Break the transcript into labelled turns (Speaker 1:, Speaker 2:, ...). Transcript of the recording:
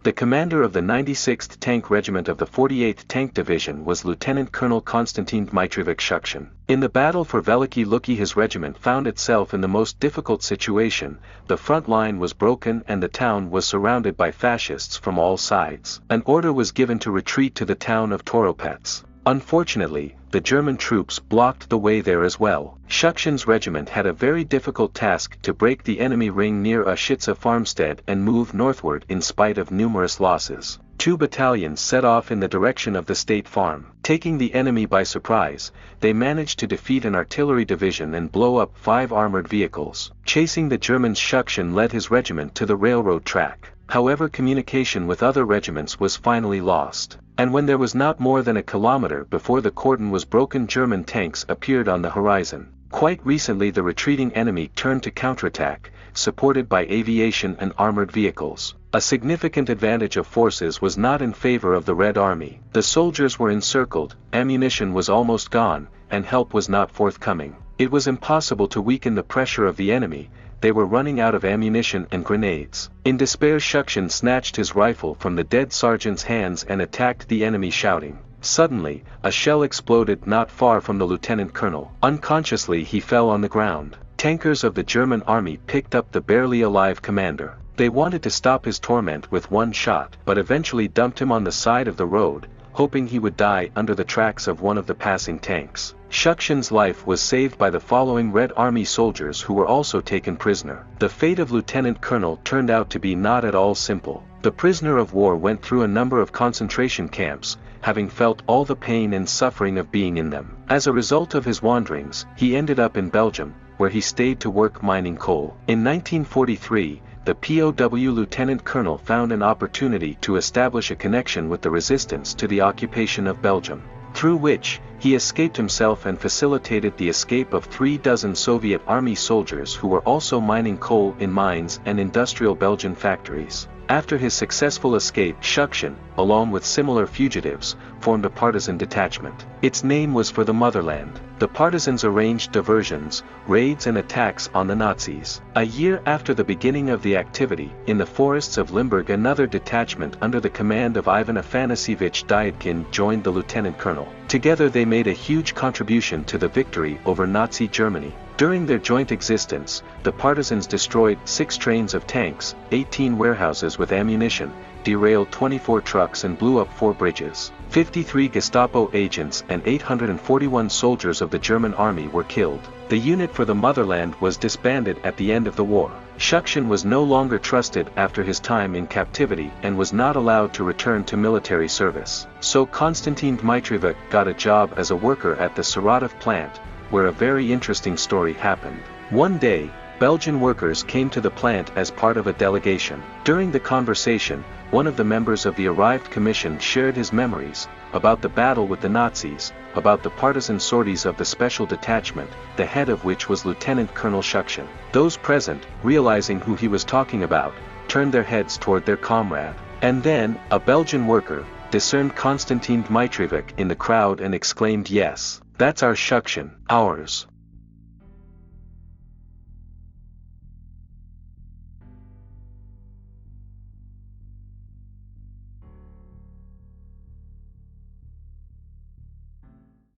Speaker 1: The commander of the 96th Tank Regiment of the 48th Tank Division was Lieutenant Colonel Konstantin Dmitrievich Shukshin. In the battle for Veliky Luki his regiment found itself in the most difficult situation. The front line was broken and the town was surrounded by fascists from all sides. An order was given to retreat to the town of Toropets. Unfortunately, the German troops blocked the way there as well. Shukshin's regiment had a very difficult task to break the enemy ring near Ushitsa farmstead and move northward in spite of numerous losses. 2 battalions set off in the direction of the state farm. Taking the enemy by surprise, they managed to defeat an artillery division and blow up 5 armored vehicles. Chasing the Germans, Shukshin led his regiment to the railroad track. However, communication with other regiments was finally lost. And when there was not more than a kilometer before the cordon was broken, German tanks appeared on the horizon. Quite recently the retreating enemy turned to counterattack, supported by aviation and armored vehicles. A significant advantage of forces was not in favor of the Red Army. The soldiers were encircled, ammunition was almost gone, and help was not forthcoming. It was impossible to weaken the pressure of the enemy. They were running out of ammunition and grenades. In despair, Shukshin snatched his rifle from the dead sergeant's hands and attacked the enemy, shouting. Suddenly, a shell exploded not far from the lieutenant colonel. Unconsciously he fell on the ground. Tankers of the German army picked up the barely alive commander. They wanted to stop his torment with one shot, but eventually dumped him on the side of the road, hoping he would die under the tracks of one of the passing tanks. Shukshin's life was saved by the following Red Army soldiers who were also taken prisoner. The fate of Lieutenant Colonel turned out to be not at all simple. The prisoner of war went through a number of concentration camps, having felt all the pain and suffering of being in them. As a result of his wanderings, he ended up in Belgium, where he stayed to work mining coal. In 1943, the POW Lieutenant Colonel found an opportunity to establish a connection with the resistance to the occupation of Belgium, through which he escaped himself and facilitated the escape of 36 Soviet Army soldiers who were also mining coal in mines and industrial Belgian factories. After his successful escape, Shukshin, along with similar fugitives, formed a partisan detachment. Its name was For the Motherland. The partisans arranged diversions, raids and attacks on the Nazis. A year after the beginning of the activity, in the forests of Limburg another detachment under the command of Ivan Afanasyevich Dyadkin joined the lieutenant colonel. Together they made a huge contribution to the victory over Nazi Germany. During their joint existence, the partisans destroyed 6 trains of tanks, 18 warehouses with ammunition, derailed 24 trucks and blew up 4 bridges. 53 Gestapo agents and 841 soldiers of the German army were killed. The unit For the Motherland was disbanded at the end of the war. Shukshin was no longer trusted after his time in captivity and was not allowed to return to military service. So Konstantin Dmitrievich got a job as a worker at the Saratov plant, where a very interesting story happened. One day, Belgian workers came to the plant as part of a delegation. During the conversation, one of the members of the arrived commission shared his memories about the battle with the Nazis, about the partisan sorties of the special detachment, the head of which was Lieutenant Colonel Shukshin. Those present, realizing who he was talking about, turned their heads toward their comrade. And then, a Belgian worker discerned Konstantin Dmitrievich in the crowd and exclaimed, "Yes, that's our Shukshin, ours."